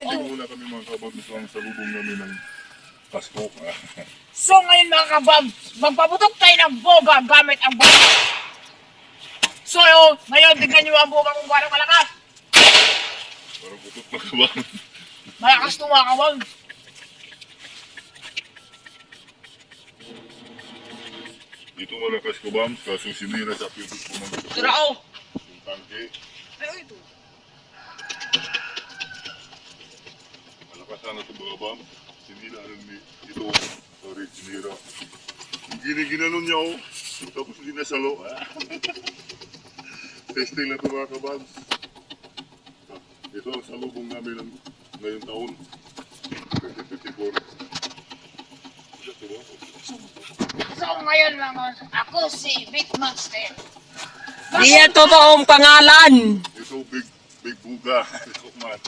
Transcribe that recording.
Ito muna kami mga kabab, ito ang salubong namin ng Pasko. So ngayon mga kabab, magpaputok tayo ng boga gamit ang boga. So ngayon tignan nyo ang boga kung parang malakas. Parang putot na kabab. Malakas ito mga kabab. Dito malakas kabab, kaso sinira sa pipit ko ng Sirao. yung tangke. Ay, ito. Malakas sana ito kabab. Sinira rin ito. Sorry, sinira. Ginanon niya oh. Tapos hindi nasalo. Testing na ito mga kabab. Ito ang salubong namin ng ngayong taon. 2024. So ngayon mga ako si Big Master. Di yan totoong pangalan. Ito big buga. Ito man.